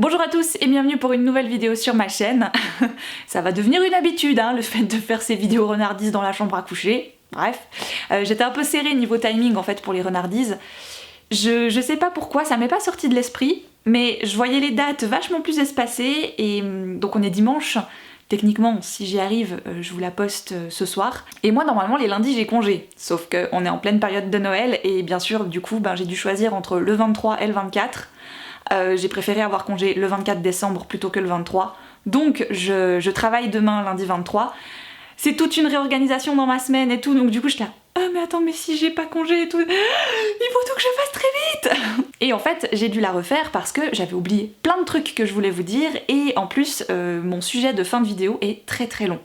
Bonjour à tous et bienvenue pour une nouvelle vidéo sur ma chaîne. Ça va devenir une habitude, hein, le fait de faire ces vidéos renardises dans la chambre à coucher. Bref, j'étais un peu serrée niveau timing en fait pour les renardises. Je sais pas pourquoi, ça m'est pas sorti de l'esprit, mais je voyais les dates vachement plus espacées et donc on est dimanche. Techniquement, si j'y arrive, je vous la poste ce soir. Et moi, normalement, les lundis, j'ai congé. Sauf qu'on est en pleine période de Noël et bien sûr, du coup, j'ai dû choisir entre le 23 et le 24. J'ai préféré avoir congé le 24 décembre plutôt que le 23. Donc je travaille demain, lundi 23. C'est toute une réorganisation dans ma semaine et tout, donc du coup je suis là, ah mais attends, mais si j'ai pas congé et tout, il faut tout que je fasse très vite. Et en fait j'ai dû la refaire parce que j'avais oublié plein de trucs que je voulais vous dire et en plus mon sujet de fin de vidéo est très très long.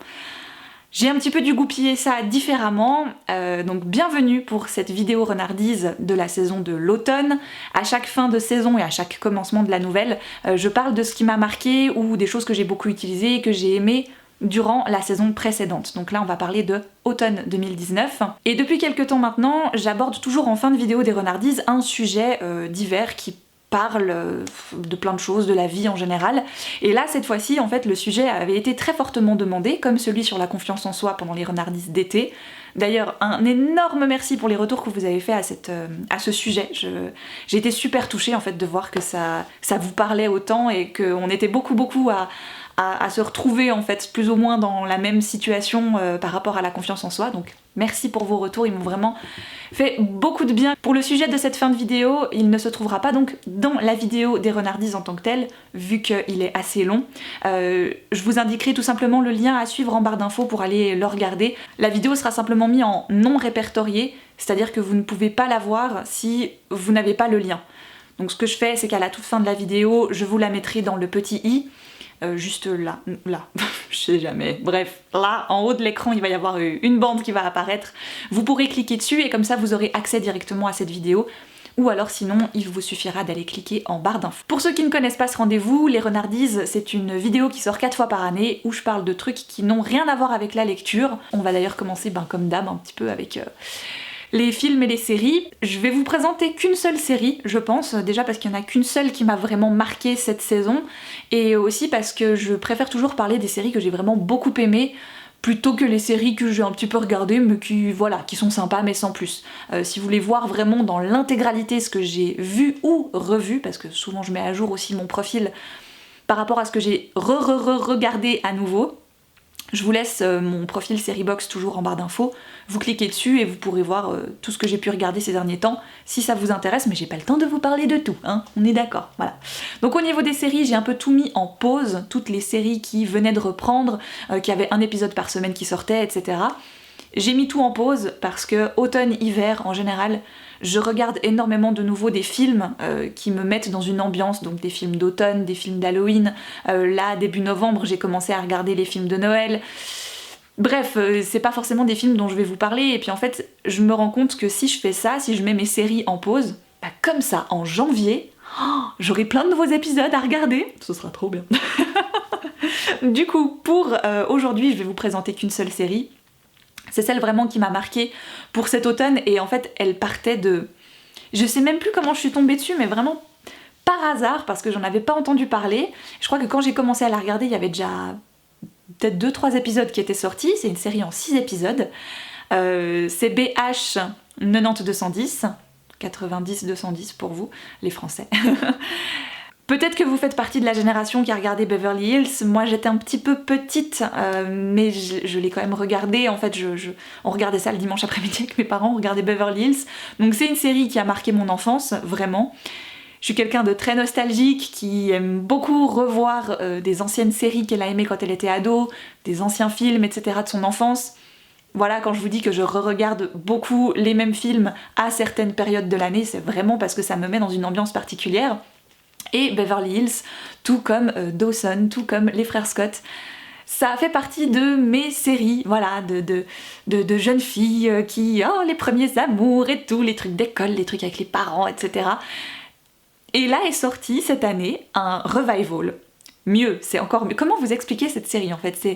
J'ai un petit peu dû goupiller ça différemment, donc bienvenue pour cette vidéo renardise de la saison de l'automne. À chaque fin de saison et à chaque commencement de la nouvelle, je parle de ce qui m'a marqué ou des choses que j'ai beaucoup utilisées et que j'ai aimées durant la saison précédente. Donc là on va parler de automne 2019. Et depuis quelques temps maintenant, j'aborde toujours en fin de vidéo des renardises un sujet divers qui parle de plein de choses, de la vie en général. Et là, cette fois-ci, en fait, le sujet avait été très fortement demandé, comme celui sur la confiance en soi pendant les renardises d'été. D'ailleurs, un énorme merci pour les retours que vous avez fait à ce sujet. J'ai été super touchée, en fait, de voir que ça vous parlait autant et qu'on était beaucoup à se retrouver, en fait, plus ou moins dans la même situation par rapport à la confiance en soi. Donc, merci pour vos retours, ils m'ont vraiment fait beaucoup de bien. Pour le sujet de cette fin de vidéo, il ne se trouvera pas donc dans la vidéo des renardises en tant que telle, vu qu'il est assez long. Je vous indiquerai tout simplement le lien à suivre en barre d'infos pour aller le regarder. La vidéo sera simplement mise en non répertorié, c'est-à-dire que vous ne pouvez pas la voir si vous n'avez pas le lien. Donc ce que je fais, c'est qu'à la toute fin de la vidéo, je vous la mettrai dans le petit i, juste là, je sais jamais, bref, là, en haut de l'écran, il va y avoir une bande qui va apparaître. Vous pourrez cliquer dessus et comme ça, vous aurez accès directement à cette vidéo. Ou alors sinon, il vous suffira d'aller cliquer en barre d'infos. Pour ceux qui ne connaissent pas ce rendez-vous, les renardises, c'est une vidéo qui sort 4 fois par année où je parle de trucs qui n'ont rien à voir avec la lecture. On va d'ailleurs commencer, comme d'hab, un petit peu avec les films et les séries. Je vais vous présenter qu'une seule série, je pense, déjà parce qu'il n'y en a qu'une seule qui m'a vraiment marqué cette saison, et aussi parce que je préfère toujours parler des séries que j'ai vraiment beaucoup aimées, plutôt que les séries que j'ai un petit peu regardées, mais qui sont sympas, mais sans plus. Si vous voulez voir vraiment dans l'intégralité ce que j'ai vu ou revu, parce que souvent je mets à jour aussi mon profil par rapport à ce que j'ai regardé à nouveau, je vous laisse mon profil Seriebox toujours en barre d'infos, vous cliquez dessus et vous pourrez voir tout ce que j'ai pu regarder ces derniers temps, si ça vous intéresse, mais j'ai pas le temps de vous parler de tout, hein, on est d'accord, voilà. Donc au niveau des séries, j'ai un peu tout mis en pause, toutes les séries qui venaient de reprendre, qui avaient un épisode par semaine qui sortait, etc. J'ai mis tout en pause parce que automne-hiver, en général, je regarde énormément de nouveau des films qui me mettent dans une ambiance, donc des films d'automne, des films d'Halloween. Là, début novembre, j'ai commencé à regarder les films de Noël. Bref, c'est pas forcément des films dont je vais vous parler, et puis en fait, je me rends compte que si je fais ça, si je mets mes séries en pause, comme ça, en janvier, j'aurai plein de nouveaux épisodes à regarder. Ce sera trop bien. Du coup, pour aujourd'hui, je vais vous présenter qu'une seule série. C'est celle vraiment qui m'a marquée pour cet automne, et en fait elle partait de... Je sais même plus comment je suis tombée dessus, mais vraiment par hasard, parce que j'en avais pas entendu parler. Je crois que quand j'ai commencé à la regarder, il y avait déjà peut-être 2-3 épisodes qui étaient sortis. C'est une série en 6 épisodes. C'est BH 90-210, 90-210 pour vous, les Français. Peut-être que vous faites partie de la génération qui a regardé Beverly Hills. Moi j'étais un petit peu petite, mais je l'ai quand même regardé. En fait, on regardait ça le dimanche après-midi avec mes parents, on regardait Beverly Hills. Donc c'est une série qui a marqué mon enfance, vraiment. Je suis quelqu'un de très nostalgique, qui aime beaucoup revoir des anciennes séries qu'elle a aimées quand elle était ado, des anciens films, etc. de son enfance. Voilà, quand je vous dis que je re-regarde beaucoup les mêmes films à certaines périodes de l'année, c'est vraiment parce que ça me met dans une ambiance particulière. Et Beverly Hills, tout comme Dawson, tout comme les frères Scott. Ça a fait partie de mes séries, voilà, de jeunes filles qui... Oh, les premiers amours et tout, les trucs d'école, les trucs avec les parents, etc. Et là est sorti cette année un revival. Mieux, c'est encore mieux. Comment vous expliquer cette série en fait ?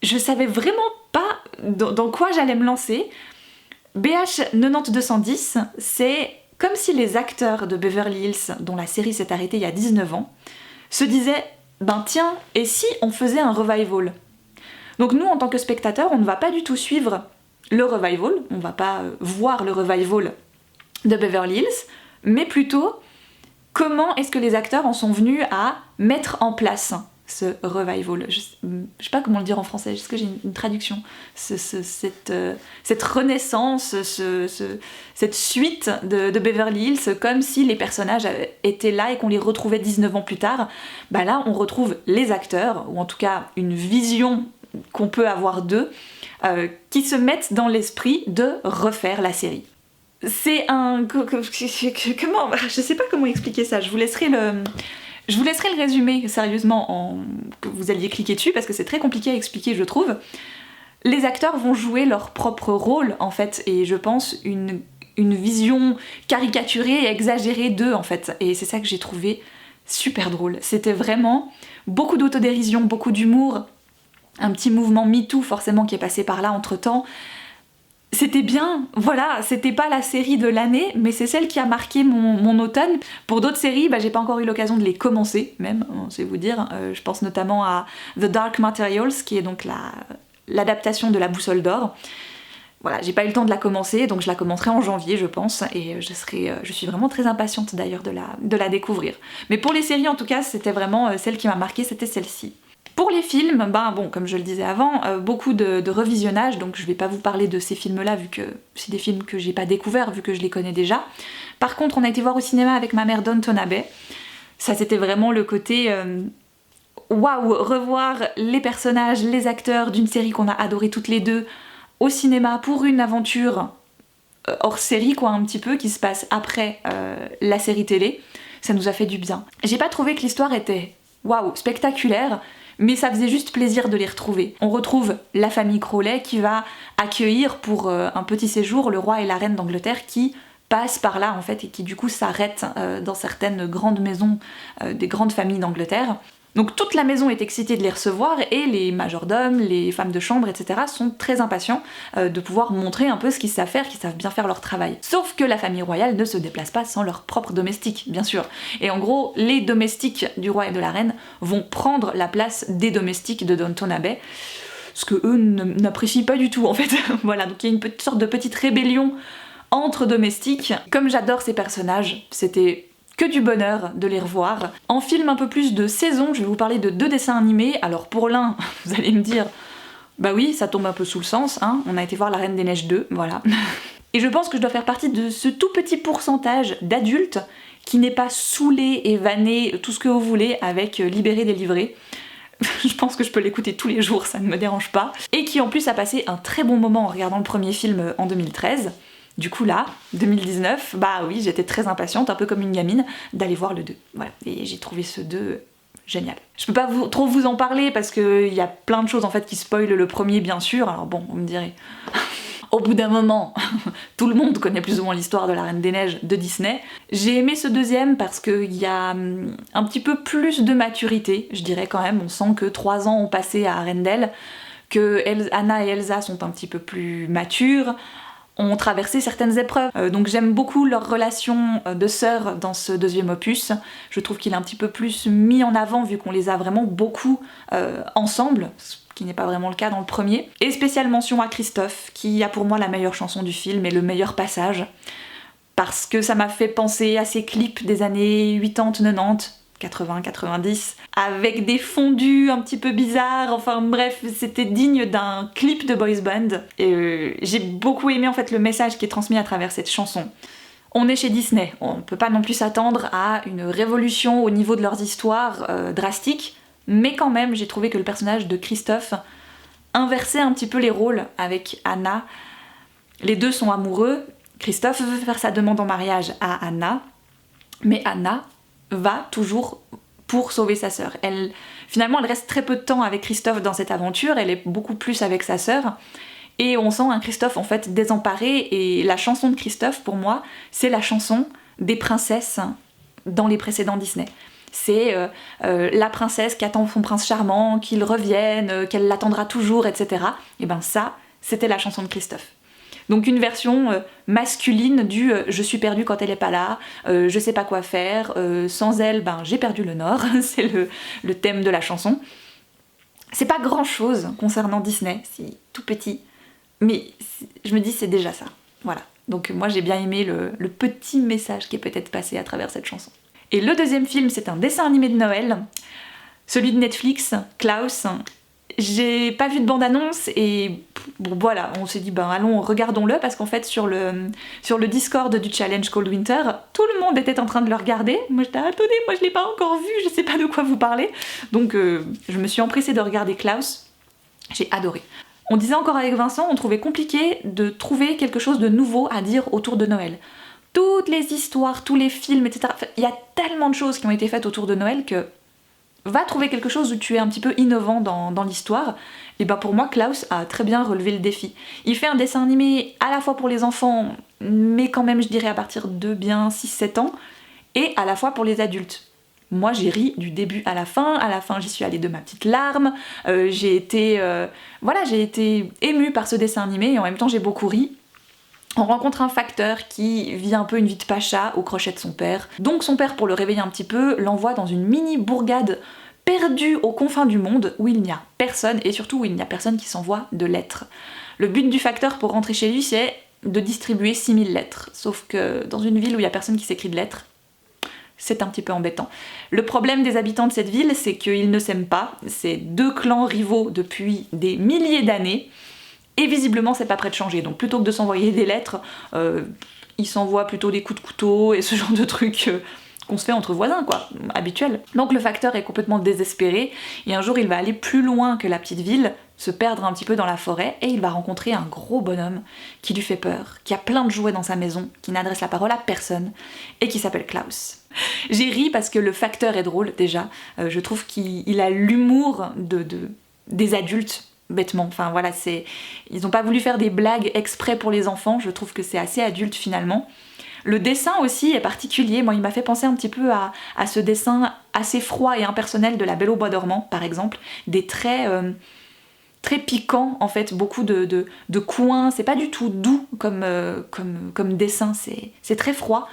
Je savais vraiment pas dans quoi j'allais me lancer. BH 90-210, c'est... comme si les acteurs de Beverly Hills, dont la série s'est arrêtée il y a 19 ans, se disait ben tiens, et si on faisait un revival? Donc nous en tant que spectateurs, on ne va pas du tout suivre le revival, on va pas voir le revival de Beverly Hills, mais plutôt comment est-ce que les acteurs en sont venus à mettre en place ce revival. Je sais pas comment le dire en français, est-ce que j'ai une traduction? Cette renaissance, cette suite de Beverly Hills, comme si les personnages étaient là et qu'on les retrouvait 19 ans plus tard. Bah là, on retrouve les acteurs, ou en tout cas une vision qu'on peut avoir d'eux, qui se mettent dans l'esprit de refaire la série. C'est un... Comment... Je sais pas comment expliquer ça, je vous laisserai le résumer sérieusement que vous alliez cliquer dessus parce que c'est très compliqué à expliquer je trouve. Les acteurs vont jouer leur propre rôle en fait et je pense une vision caricaturée et exagérée d'eux en fait et c'est ça que j'ai trouvé super drôle. C'était vraiment beaucoup d'autodérision, beaucoup d'humour, un petit mouvement MeToo forcément qui est passé par là entre temps. C'était bien, voilà, c'était pas la série de l'année, mais c'est celle qui a marqué mon automne. Pour d'autres séries, bah, j'ai pas encore eu l'occasion de les commencer, même, c'est vous dire. Je pense notamment à The Dark Materials, qui est donc l'adaptation de La Boussole d'Or. Voilà, j'ai pas eu le temps de la commencer, donc je la commencerai en janvier, je pense, et je suis vraiment très impatiente d'ailleurs de la découvrir. Mais pour les séries, en tout cas, c'était vraiment celle qui m'a marquée, c'était celle-ci. Pour les films, ben bon, comme je le disais avant, beaucoup de revisionnage, donc je vais pas vous parler de ces films-là vu que c'est des films que j'ai pas découverts, vu que je les connais déjà. Par contre, on a été voir au cinéma avec ma mère Downton Abbey. Ça, c'était vraiment le côté waouh, revoir les personnages, les acteurs d'une série qu'on a adoré toutes les deux au cinéma pour une aventure hors série, quoi, un petit peu, qui se passe après la série télé. Ça nous a fait du bien. J'ai pas trouvé que l'histoire était waouh, spectaculaire, mais ça faisait juste plaisir de les retrouver. On retrouve la famille Crowley qui va accueillir pour un petit séjour le roi et la reine d'Angleterre qui passent par là en fait et qui du coup s'arrêtent dans certaines grandes maisons des grandes familles d'Angleterre. Donc toute la maison est excitée de les recevoir et les majordomes, les femmes de chambre, etc. sont très impatients de pouvoir montrer un peu ce qu'ils savent faire, qu'ils savent bien faire leur travail. Sauf que la famille royale ne se déplace pas sans leurs propres domestiques, bien sûr. Et en gros, les domestiques du roi et de la reine vont prendre la place des domestiques de Downton Abbey, ce que eux n'apprécient pas du tout en fait. Voilà, donc il y a une sorte de petite rébellion entre domestiques. Comme j'adore ces personnages, c'était que du bonheur de les revoir. En film un peu plus de saison, je vais vous parler de 2 dessins animés. Alors pour l'un, vous allez me dire, bah oui, ça tombe un peu sous le sens, hein. On a été voir La Reine des Neiges 2, voilà. Et je pense que je dois faire partie de ce tout petit pourcentage d'adultes qui n'est pas saoulé et vanné, tout ce que vous voulez, avec Libéré, délivré. Je pense que je peux l'écouter tous les jours, ça ne me dérange pas. Et qui en plus a passé un très bon moment en regardant le premier film en 2013. Du coup là, 2019, bah oui, j'étais très impatiente, un peu comme une gamine, d'aller voir le 2. Voilà, et j'ai trouvé ce 2 génial. Je peux pas trop vous en parler parce qu'il y a plein de choses en fait qui spoilent le premier bien sûr, alors bon, vous me direz... Au bout d'un moment, tout le monde connaît plus ou moins l'histoire de la Reine des Neiges de Disney. J'ai aimé ce deuxième parce qu'il y a un petit peu plus de maturité, je dirais quand même. On sent que 3 ans ont passé à Arendelle, que Anna et Elsa sont un petit peu plus matures, ont traversé certaines épreuves. Donc j'aime beaucoup leur relation de sœurs dans ce deuxième opus. Je trouve qu'il est un petit peu plus mis en avant vu qu'on les a vraiment beaucoup ensemble, ce qui n'est pas vraiment le cas dans le premier. Et spéciale mention à Christophe, qui a pour moi la meilleure chanson du film et le meilleur passage, parce que ça m'a fait penser à ces clips des années 80, 90, 80, 90, avec des fondus un petit peu bizarres, enfin bref, c'était digne d'un clip de boys band. Et j'ai beaucoup aimé en fait le message qui est transmis à travers cette chanson. On est chez Disney, on peut pas non plus s'attendre à une révolution au niveau de leurs histoires drastiques, mais quand même j'ai trouvé que le personnage de Christophe inversait un petit peu les rôles avec Anna. Les deux sont amoureux, Christophe veut faire sa demande en mariage à Anna, mais Anna va toujours pour sauver sa sœur. Finalement, elle reste très peu de temps avec Christophe dans cette aventure, elle est beaucoup plus avec sa sœur, et on sent un Christophe en fait désemparé, et la chanson de Christophe, pour moi, c'est la chanson des princesses dans les précédents Disney. C'est la princesse qui attend son prince charmant, qu'il revienne, qu'elle l'attendra toujours, etc. Et ben ça, c'était la chanson de Christophe. Donc une version masculine du je suis perdue quand elle est pas là, je sais pas quoi faire, sans elle, ben j'ai perdu le nord, c'est le thème de la chanson. C'est pas grand chose concernant Disney, c'est tout petit, mais je me dis c'est déjà ça, voilà. Donc moi j'ai bien aimé le petit message qui est peut-être passé à travers cette chanson. Et le deuxième film, c'est un dessin animé de Noël, celui de Netflix, Klaus. J'ai pas vu de bande-annonce et bon voilà, on s'est dit ben allons regardons-le parce qu'en fait sur le Discord du challenge Cold Winter, tout le monde était en train de le regarder. Moi j'étais attendez, moi je l'ai pas encore vu, je sais pas de quoi vous parlez. Donc je me suis empressée de regarder Klaus, j'ai adoré. On disait encore avec Vincent, on trouvait compliqué de trouver quelque chose de nouveau à dire autour de Noël. Toutes les histoires, tous les films, etc. Il y a tellement de choses qui ont été faites autour de Noël que va trouver quelque chose où tu es un petit peu innovant dans l'histoire. Et ben pour moi, Klaus a très bien relevé le défi. Il fait un dessin animé à la fois pour les enfants, mais quand même je dirais à partir de bien 6-7 ans, et à la fois pour les adultes. Moi j'ai ri du début à la fin j'y suis allée de ma petite larme, j'ai été émue par ce dessin animé et en même temps j'ai beaucoup ri. On rencontre un facteur qui vit un peu une vie de pacha au crochet de son père. Donc son père, pour le réveiller un petit peu, l'envoie dans une mini bourgade perdue aux confins du monde où il n'y a personne et surtout où il n'y a personne qui s'envoie de lettres. Le but du facteur pour rentrer chez lui, c'est de distribuer 6000 lettres. Sauf que dans une ville où il n'y a personne qui s'écrit de lettres, c'est un petit peu embêtant. Le problème des habitants de cette ville, c'est qu'ils ne s'aiment pas. C'est deux clans rivaux depuis des milliers d'années. Et visiblement c'est pas prêt de changer, donc plutôt que de s'envoyer des lettres, ils s'envoient plutôt des coups de couteau et ce genre de trucs qu'on se fait entre voisins quoi, habituel. Donc le facteur est complètement désespéré et un jour il va aller plus loin que la petite ville, se perdre un petit peu dans la forêt et il va rencontrer un gros bonhomme qui lui fait peur, qui a plein de jouets dans sa maison, qui n'adresse la parole à personne et qui s'appelle Klaus. J'ai ri parce que le facteur est drôle déjà, je trouve qu'il a l'humour des adultes. Bêtement, enfin voilà, ils n'ont pas voulu faire des blagues exprès pour les enfants, je trouve que c'est assez adulte finalement. Le dessin aussi est particulier, moi il m'a fait penser un petit peu à ce dessin assez froid et impersonnel de La Belle au bois dormant par exemple, des traits très piquants en fait, beaucoup de coins, c'est pas du tout doux comme dessin, c'est très froid.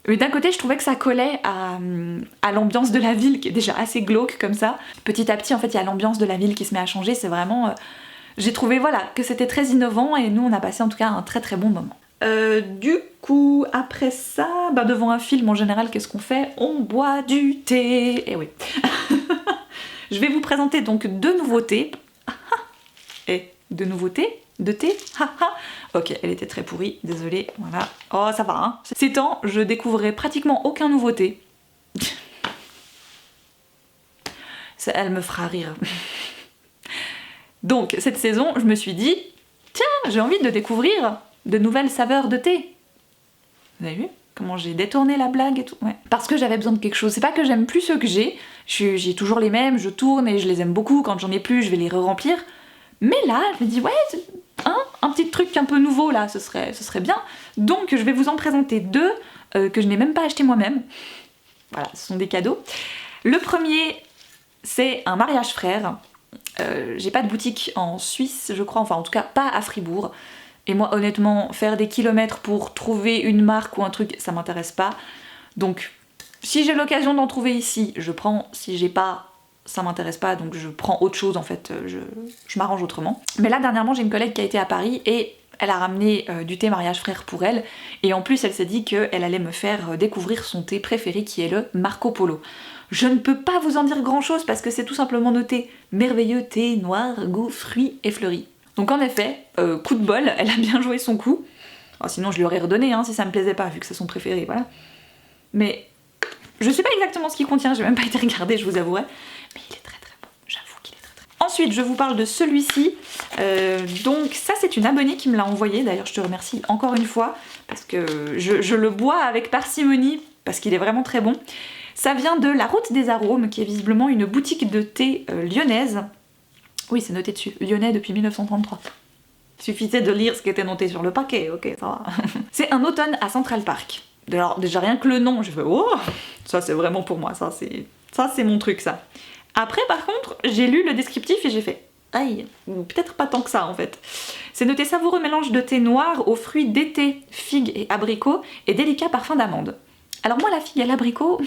Mais d'un côté, je trouvais que ça collait à l'ambiance de la ville, qui est déjà assez glauque comme ça. Petit à petit, en fait, il y a l'ambiance de la ville qui se met à changer. C'est vraiment... j'ai trouvé, voilà, que c'était très innovant et nous, on a passé en tout cas un très très bon moment. Du coup, après ça, devant un film en général, qu'est-ce qu'on fait? On boit du thé. Eh oui. Je vais vous présenter donc deux nouveautés. Et deux nouveautés de thé, haha. Ok, elle était très pourrie, désolée, voilà. Oh, ça va, hein. Ces temps, je découvrais pratiquement aucun nouveau thé. Elle me fera rire. Donc, cette saison, je me suis dit, tiens, j'ai envie de découvrir de nouvelles saveurs de thé. Vous avez vu comment j'ai détourné la blague et tout? Ouais. Parce que j'avais besoin de quelque chose. C'est pas que j'aime plus ceux que j'ai toujours les mêmes, je tourne et je les aime beaucoup. Quand j'en ai plus, je vais les re-remplir. Mais là, je me dis, ouais, un petit truc un peu nouveau là, ce serait bien. Donc je vais vous en présenter deux que je n'ai même pas acheté moi-même. Voilà, ce sont des cadeaux. Le premier, c'est un mariage frère. J'ai pas de boutique en Suisse, je crois, enfin en tout cas pas à Fribourg. Et moi honnêtement, faire des kilomètres pour trouver une marque ou un truc, ça m'intéresse pas. Donc si j'ai l'occasion d'en trouver ici, je prends. Si j'ai pas, ça m'intéresse pas, donc je prends autre chose en fait, je m'arrange autrement. Mais là dernièrement j'ai une collègue qui a été à Paris et elle a ramené du thé mariage frère pour elle, et en plus elle s'est dit qu'elle allait me faire découvrir son thé préféré qui est le Marco Polo. Je ne peux pas vous en dire grand chose parce que c'est tout simplement noté merveilleux thé noir, goût, fruits et fleuris. Donc en effet, coup de bol, elle a bien joué son coup. Oh, sinon je lui aurais redonné si ça me plaisait pas, vu que c'est son préféré, voilà. Mais je sais pas exactement ce qu'il contient, j'ai même pas été regarder, je vous avouerai. Mais il est très très bon, j'avoue qu'il est très très bon. Ensuite, je vous parle de celui-ci. Donc ça, c'est une abonnée qui me l'a envoyé. D'ailleurs, je te remercie encore une fois, parce que je le bois avec parcimonie, parce qu'il est vraiment très bon. Ça vient de La Route des Arômes, qui est visiblement une boutique de thé lyonnaise. Oui, c'est noté dessus, lyonnais depuis 1933. Il suffisait de lire ce qui était noté sur le paquet, ok, ça va. C'est un automne à Central Park. Alors déjà rien que le nom, je fais oh, ça c'est vraiment pour moi, ça c'est mon truc ça. Après par contre, j'ai lu le descriptif et j'ai fait Aïe, ou peut-être pas tant que ça en fait. C'est noté savoureux mélange de thé noir aux fruits d'été, figues et abricots et délicat parfum d'amande. Alors moi la figue à l'abricot,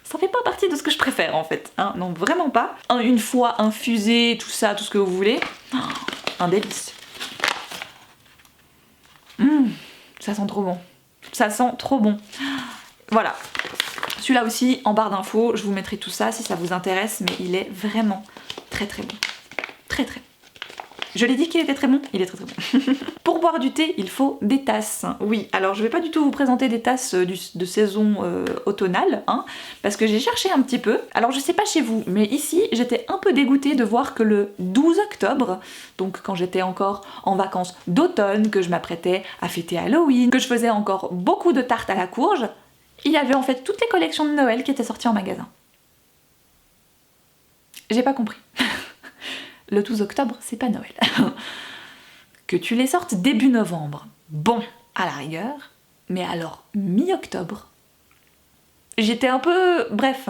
ça fait pas partie de ce que je préfère en fait, hein, non vraiment pas. Une fois infusé, tout ça, tout ce que vous voulez, oh, un délice. Ça sent trop bon. Ça sent trop bon. Voilà. Celui-là aussi, en barre d'infos, je vous mettrai tout ça si ça vous intéresse, mais il est vraiment très très bon. Très très bon. Je l'ai dit qu'il était très bon, il est très très bon. Pour boire du thé, il faut des tasses. Oui, alors je vais pas du tout vous présenter des tasses de saison automnale, hein, parce que j'ai cherché un petit peu. Alors je sais pas chez vous, mais ici j'étais un peu dégoûtée de voir que le 12 octobre, donc quand j'étais encore en vacances d'automne, que je m'apprêtais à fêter Halloween, que je faisais encore beaucoup de tartes à la courge, il y avait en fait toutes les collections de Noël qui étaient sorties en magasin. J'ai pas compris. Le 12 octobre, c'est pas Noël. Que tu les sortes début novembre, bon, à la rigueur, mais alors mi-octobre, j'étais un peu... Bref.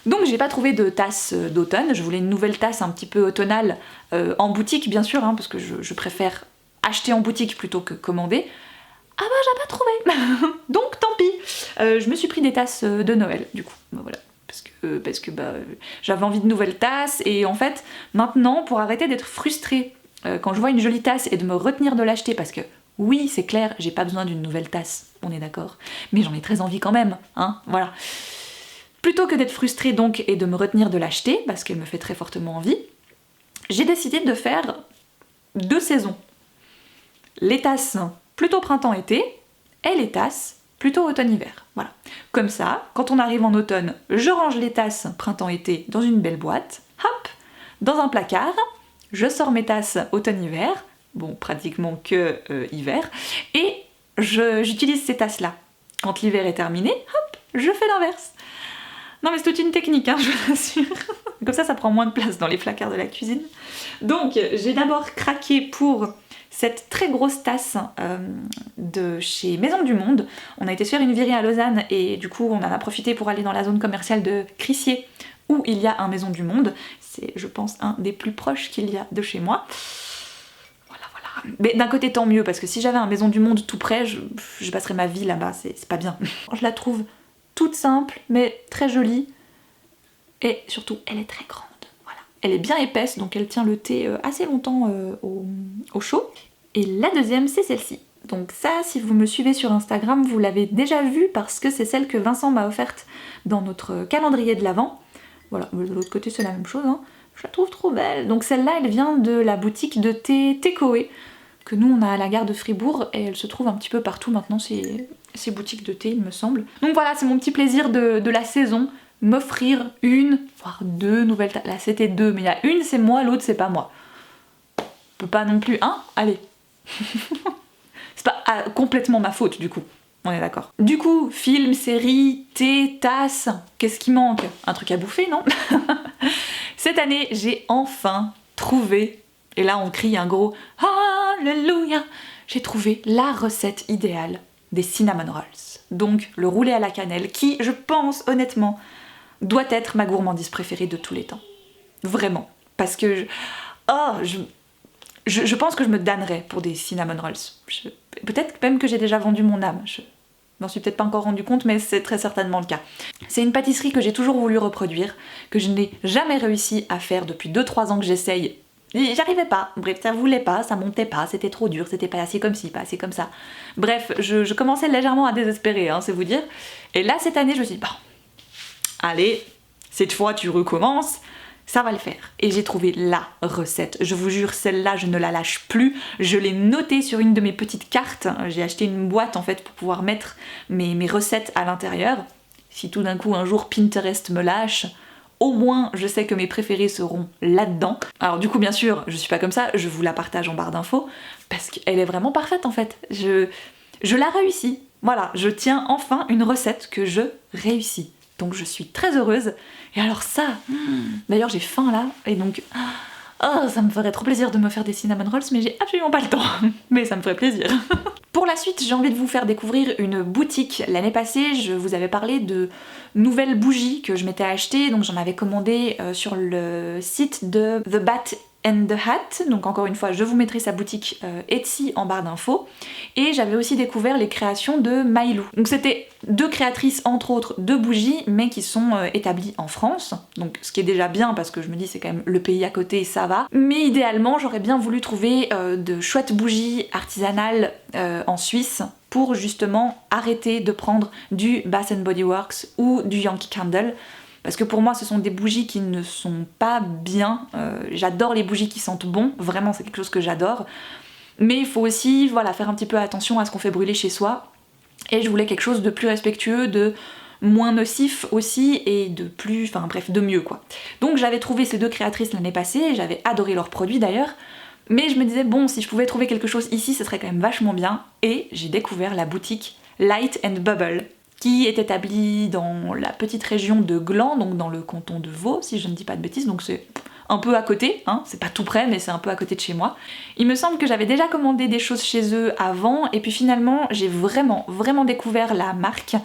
Donc j'ai pas trouvé de tasse d'automne, je voulais une nouvelle tasse un petit peu automnale, en boutique bien sûr, hein, parce que je préfère acheter en boutique plutôt que commander. Ah bah j'ai pas trouvé. Donc tant pis. Je me suis pris des tasses de Noël, du coup, bah, voilà. Parce que j'avais envie de nouvelles tasses et en fait maintenant pour arrêter d'être frustrée quand je vois une jolie tasse et de me retenir de l'acheter parce que oui c'est clair j'ai pas besoin d'une nouvelle tasse, on est d'accord, mais j'en ai très envie quand même, hein, voilà. Plutôt que d'être frustrée donc et de me retenir de l'acheter parce qu'elle me fait très fortement envie, j'ai décidé de faire 2 saisons. Les tasses plutôt printemps-été et les tasses plutôt automne-hiver, voilà. Comme ça, quand on arrive en automne, je range les tasses printemps-été dans une belle boîte, hop, dans un placard, je sors mes tasses automne-hiver, bon, pratiquement que hiver, et j'utilise ces tasses-là. Quand l'hiver est terminé, hop, je fais l'inverse. Non mais c'est toute une technique, hein, je vous assure. Comme ça prend moins de place dans les placards de la cuisine. Donc, j'ai d'abord craqué pour cette très grosse tasse de chez Maison du Monde. On a été se faire une virée à Lausanne et du coup on en a profité pour aller dans la zone commerciale de Crissier où il y a un Maison du Monde. C'est je pense un des plus proches qu'il y a de chez moi. Voilà. Mais d'un côté tant mieux parce que si j'avais un Maison du Monde tout près, je passerais ma vie là-bas, c'est pas bien. Je la trouve toute simple mais très jolie et surtout elle est très grande. Elle est bien épaisse, donc elle tient le thé assez longtemps au chaud. Et la deuxième, c'est celle-ci. Donc ça, si vous me suivez sur Instagram, vous l'avez déjà vue parce que c'est celle que Vincent m'a offerte dans notre calendrier de l'Avent. Voilà, de l'autre côté c'est la même chose, hein. Je la trouve trop belle. Donc celle-là, elle vient de la boutique de thé Tekoé, que nous on a à la gare de Fribourg, et elle se trouve un petit peu partout maintenant, ces boutiques de thé, il me semble. Donc voilà, c'est mon petit plaisir de la saison. M'offrir une, voire 2 nouvelles tasses. Là c'était 2, mais il y a une c'est moi, l'autre c'est pas moi. On peut pas non plus, hein? Allez. C'est pas complètement ma faute du coup, on est d'accord. Du coup, film, série, thé, tasse, qu'est-ce qui manque? Un truc à bouffer, non? Cette année, j'ai enfin trouvé, et là on crie un gros Alléluia, j'ai trouvé la recette idéale des cinnamon rolls. Donc le roulé à la cannelle, qui, je pense honnêtement, doit être ma gourmandise préférée de tous les temps. Vraiment. Parce que je pense que je me damnerais pour des cinnamon rolls. Peut-être même que j'ai déjà vendu mon âme. Je m'en suis peut-être pas encore rendu compte, mais c'est très certainement le cas. C'est une pâtisserie que j'ai toujours voulu reproduire, que je n'ai jamais réussi à faire depuis 2-3 ans que j'essaye. J'arrivais pas, bref, ça voulait pas, ça montait pas, c'était trop dur, c'était pas assez comme ci, pas assez comme ça. Bref, je commençais légèrement à désespérer, hein, c'est vous dire. Et là, cette année, je me suis dit, bon, allez, cette fois tu recommences, ça va le faire. Et j'ai trouvé la recette. Je vous jure, celle-là, je ne la lâche plus. Je l'ai notée sur une de mes petites cartes. J'ai acheté une boîte en fait pour pouvoir mettre mes recettes à l'intérieur. Si tout d'un coup un jour Pinterest me lâche, au moins je sais que mes préférés seront là-dedans. Alors du coup bien sûr, je suis pas comme ça, je vous la partage en barre d'infos, parce qu'elle est vraiment parfaite en fait. Je la réussis. Voilà, je tiens enfin une recette que je réussis. Donc je suis très heureuse. Et alors ça, d'ailleurs j'ai faim là, et donc ça me ferait trop plaisir de me faire des cinnamon rolls, mais j'ai absolument pas le temps. Mais ça me ferait plaisir. Pour la suite, j'ai envie de vous faire découvrir une boutique. L'année passée, je vous avais parlé de nouvelles bougies que je m'étais achetées, donc j'en avais commandé sur le site de The Bat and the Hat, donc encore une fois je vous mettrai sa boutique Etsy en barre d'infos, et j'avais aussi découvert les créations de Mailou. Donc c'était deux créatrices entre autres de bougies mais qui sont établies en France, donc ce qui est déjà bien parce que je me dis c'est quand même le pays à côté, ça va, mais idéalement j'aurais bien voulu trouver de chouettes bougies artisanales en Suisse pour justement arrêter de prendre du Bath & Body Works ou du Yankee Candle. Parce que pour moi ce sont des bougies qui ne sont pas bien, j'adore les bougies qui sentent bon, vraiment c'est quelque chose que j'adore, mais il faut aussi voilà, faire un petit peu attention à ce qu'on fait brûler chez soi, et je voulais quelque chose de plus respectueux, de moins nocif aussi, et de plus, enfin bref, de mieux quoi. Donc j'avais trouvé ces deux créatrices l'année passée, j'avais adoré leurs produits d'ailleurs, mais je me disais bon, si je pouvais trouver quelque chose ici ce serait quand même vachement bien, et j'ai découvert la boutique Light and Bubble, qui est établie dans la petite région de Gland, donc dans le canton de Vaud, si je ne dis pas de bêtises, donc c'est un peu à côté, hein, c'est pas tout près, mais c'est un peu à côté de chez moi. Il me semble que j'avais déjà commandé des choses chez eux avant, et puis finalement j'ai vraiment découvert la marque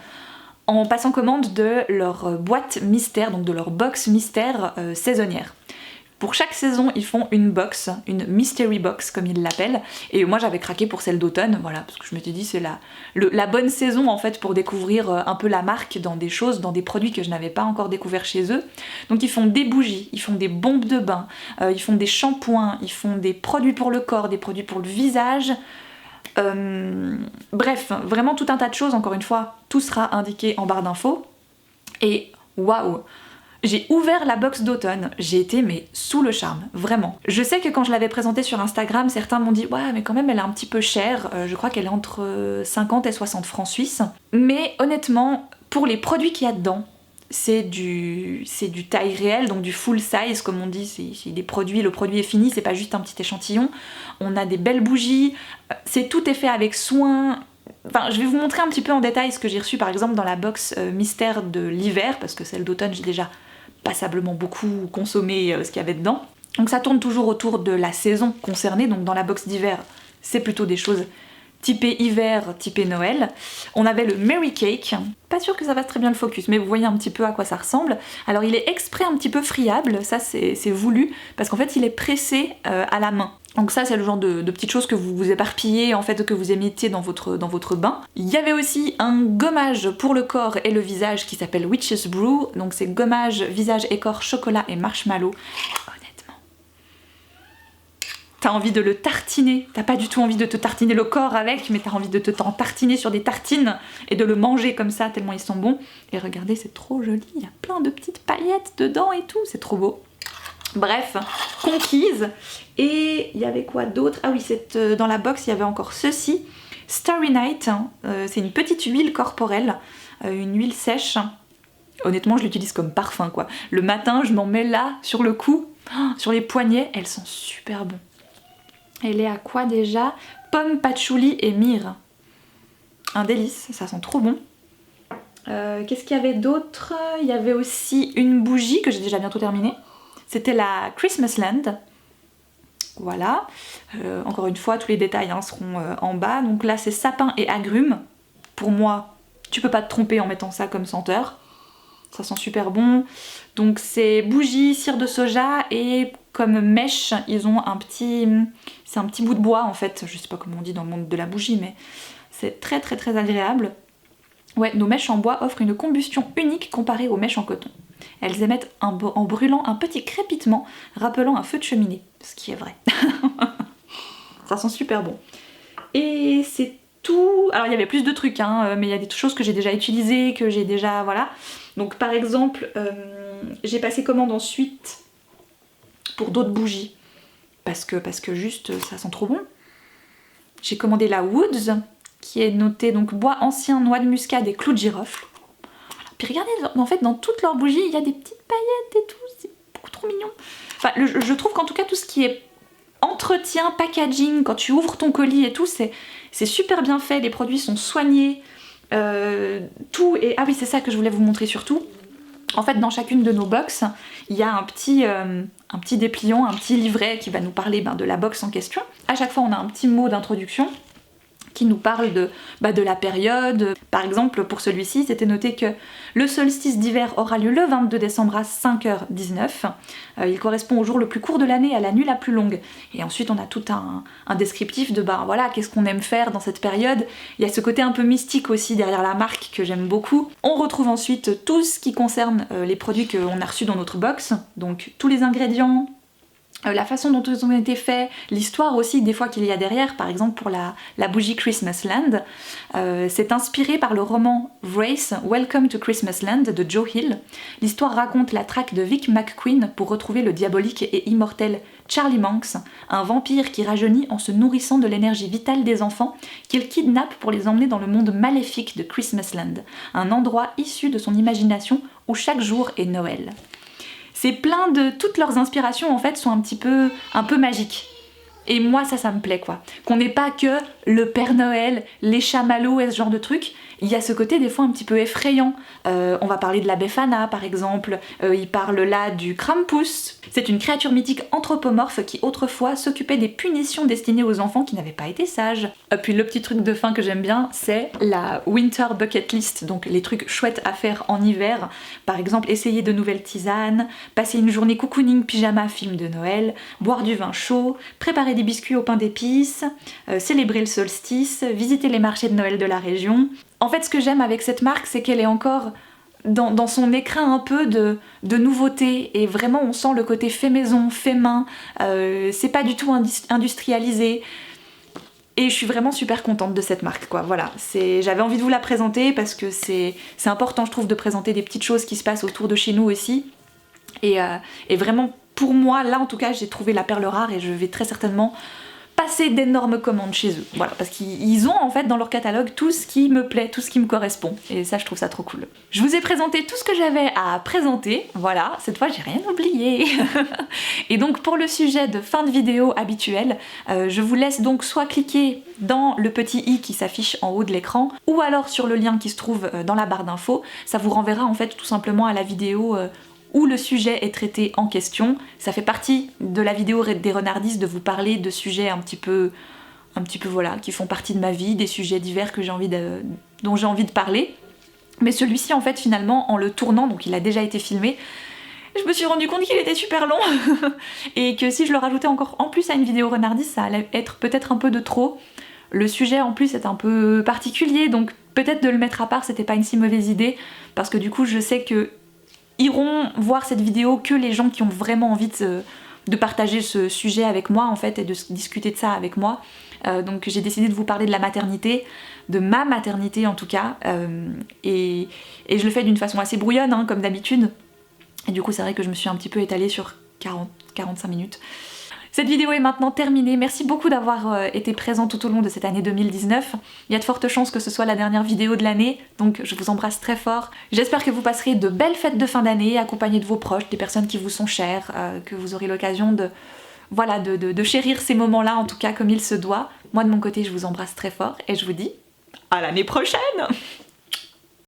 en passant commande de leur boîte mystère, donc de leur box mystère saisonnière. Pour chaque saison, ils font une box, une mystery box comme ils l'appellent, et moi j'avais craqué pour celle d'automne, voilà, parce que je m'étais dit c'est la bonne saison en fait pour découvrir un peu la marque dans des choses, dans des produits que je n'avais pas encore découvert chez eux. Donc ils font des bougies, ils font des bombes de bain, ils font des shampoings, ils font des produits pour le corps, des produits pour le visage, bref, vraiment tout un tas de choses, encore une fois, tout sera indiqué en barre d'infos, et waouh! J'ai ouvert la box d'automne, j'ai été mais sous le charme, vraiment. Je sais que quand je l'avais présentée sur Instagram, certains m'ont dit « Ouais mais quand même elle est un petit peu chère, je crois qu'elle est entre 50 et 60 francs suisses ». Mais honnêtement, pour les produits qu'il y a dedans, c'est du taille réelle, donc du full size comme on dit, c'est des produits, le produit est fini, c'est pas juste un petit échantillon. On a des belles bougies, tout est fait avec soin. Enfin, je vais vous montrer un petit peu en détail ce que j'ai reçu par exemple dans la box mystère de l'hiver, parce que celle d'automne j'ai déjà passablement beaucoup consommé ce qu'il y avait dedans. Donc ça tourne toujours autour de la saison concernée, donc dans la box d'hiver c'est plutôt des choses typé hiver, typé Noël. On avait le Mary Cake, pas sûr que ça fasse très bien le focus, mais vous voyez un petit peu à quoi ça ressemble. Alors il est exprès un petit peu friable, ça c'est voulu, parce qu'en fait il est pressé à la main. Donc ça c'est le genre de petites choses que vous vous éparpillez, en fait que vous émettiez dans votre bain. Il y avait aussi un gommage pour le corps et le visage qui s'appelle Witch's Brew, donc c'est gommage, visage et corps, chocolat et marshmallow. T'as envie de le tartiner, t'as pas du tout envie de te tartiner le corps avec, mais t'as envie de t'en tartiner sur des tartines et de le manger comme ça tellement ils sont bons. Et regardez, c'est trop joli, il y a plein de petites paillettes dedans et tout, c'est trop beau. Bref, conquise. Et il y avait quoi d'autre? Ah oui, dans la box il y avait encore ceci, Starry Night, c'est une petite huile corporelle, une huile sèche. Honnêtement je l'utilise comme parfum quoi. Le matin je m'en mets là sur le cou, sur les poignets, elles sont super bonnes. Elle est à quoi déjà? Pomme, patchouli et myrrhe. Un délice, ça sent trop bon. Qu'est-ce qu'il y avait d'autre? Il y avait aussi une bougie que j'ai déjà bientôt terminée. C'était la Christmas Land. Voilà. Encore une fois, tous les détails seront en bas. Donc là, c'est sapin et agrumes. Pour moi, tu peux pas te tromper en mettant ça comme senteur. Ça sent super bon. Donc c'est bougie, cire de soja et comme mèche, ils ont c'est un petit bout de bois en fait. Je sais pas comment on dit dans le monde de la bougie, mais c'est très agréable. Ouais, nos mèches en bois offrent une combustion unique comparée aux mèches en coton. Elles émettent en brûlant un petit crépitement rappelant un feu de cheminée, ce qui est vrai. Ça sent super bon. Et c'est tout. Alors il y avait plus de trucs, mais il y a des choses que j'ai déjà utilisées, que j'ai déjà... voilà. Donc par exemple, j'ai passé commande ensuite pour d'autres bougies, parce que juste ça sent trop bon. J'ai commandé la Woods, qui est notée donc bois ancien, noix de muscade et clous de girofle. Voilà. Puis regardez, en fait dans toutes leurs bougies, il y a des petites paillettes et tout, c'est beaucoup trop mignon. Enfin, je trouve qu'en tout cas tout ce qui est entretien, packaging, quand tu ouvres ton colis et tout, c'est super bien fait, les produits sont soignés, tout est... Ah oui, c'est ça que je voulais vous montrer surtout. En fait, dans chacune de nos box, il y a un petit dépliant, un petit livret qui va nous parler de la box en question. À chaque fois, on a un petit mot d'introduction. qui nous parle de la période. Par exemple, pour celui-ci, c'était noté que le solstice d'hiver aura lieu le 22 décembre à 5h19. Il correspond au jour le plus court de l'année, à la nuit la plus longue. Et ensuite, on a tout un descriptif de voilà, qu'est-ce qu'on aime faire dans cette période. Il y a ce côté un peu mystique aussi derrière la marque que j'aime beaucoup. On retrouve ensuite tout ce qui concerne les produits qu'on a reçus dans notre box, donc tous les ingrédients, la façon dont ils ont été faits, l'histoire aussi des fois qu'il y a derrière, par exemple pour la bougie Christmasland. C'est inspiré par le roman Wraith, Welcome to Christmasland de Joe Hill. L'histoire raconte la traque de Vic McQueen pour retrouver le diabolique et immortel Charlie Manx, un vampire qui rajeunit en se nourrissant de l'énergie vitale des enfants qu'il kidnappe pour les emmener dans le monde maléfique de Christmasland, un endroit issu de son imagination où chaque jour est Noël. C'est plein de... Toutes leurs inspirations en fait sont un peu magiques. Et moi ça me plaît quoi. Qu'on n'ait pas que le Père Noël, les chamallows et ce genre de trucs. Il y a ce côté des fois un petit peu effrayant. On va parler de la Befana par exemple. Il parle là du Krampus. C'est une créature mythique anthropomorphe qui autrefois s'occupait des punitions destinées aux enfants qui n'avaient pas été sages. Puis le petit truc de fin que j'aime bien, c'est la Winter Bucket List. Donc les trucs chouettes à faire en hiver. Par exemple, essayer de nouvelles tisanes, passer une journée cocooning pyjama film de Noël, boire du vin chaud, préparer des biscuits au pain d'épices, célébrer le solstice, visiter les marchés de Noël de la région. En fait, ce que j'aime avec cette marque, c'est qu'elle est encore dans son écrin un peu de nouveauté, et vraiment on sent le côté fait maison, fait main, c'est pas du tout industrialisé. Et je suis vraiment super contente de cette marque quoi, voilà. J'avais envie de vous la présenter parce que c'est important je trouve de présenter des petites choses qui se passent autour de chez nous aussi. Et vraiment pour moi, là en tout cas, j'ai trouvé la perle rare et je vais très certainement passer d'énormes commandes chez eux. Voilà, parce qu'ils ont en fait dans leur catalogue tout ce qui me plaît, tout ce qui me correspond. Et ça, je trouve ça trop cool. Je vous ai présenté tout ce que j'avais à présenter. Voilà, cette fois, j'ai rien oublié. Et donc, pour le sujet de fin de vidéo habituel, je vous laisse donc soit cliquer dans le petit i qui s'affiche en haut de l'écran, ou alors sur le lien qui se trouve dans la barre d'infos. Ça vous renverra en fait tout simplement à la vidéo où le sujet est traité en question. Ça fait partie de la vidéo des renardistes de vous parler de sujets un petit peu voilà, qui font partie de ma vie, des sujets divers que dont j'ai envie de parler. Mais celui-ci en fait finalement en le tournant, donc il a déjà été filmé, je me suis rendu compte qu'il était super long et que si je le rajoutais encore en plus à une vidéo renardiste, ça allait être peut-être un peu de trop. Le sujet en plus est un peu particulier, donc peut-être de le mettre à part c'était pas une si mauvaise idée, parce que du coup je sais que iront voir cette vidéo que les gens qui ont vraiment envie de partager ce sujet avec moi en fait et de discuter de ça avec moi. Donc j'ai décidé de vous parler de la maternité, de ma maternité en tout cas, et je le fais d'une façon assez brouillonne hein, comme d'habitude. Et du coup c'est vrai que je me suis un petit peu étalée sur 40-45 minutes. Cette vidéo est maintenant terminée, merci beaucoup d'avoir été présent tout au long de cette année 2019. Il y a de fortes chances que ce soit la dernière vidéo de l'année, donc je vous embrasse très fort. J'espère que vous passerez de belles fêtes de fin d'année, accompagnées de vos proches, des personnes qui vous sont chères, que vous aurez l'occasion de chérir ces moments-là, en tout cas comme il se doit. Moi de mon côté, je vous embrasse très fort et je vous dis à l'année prochaine!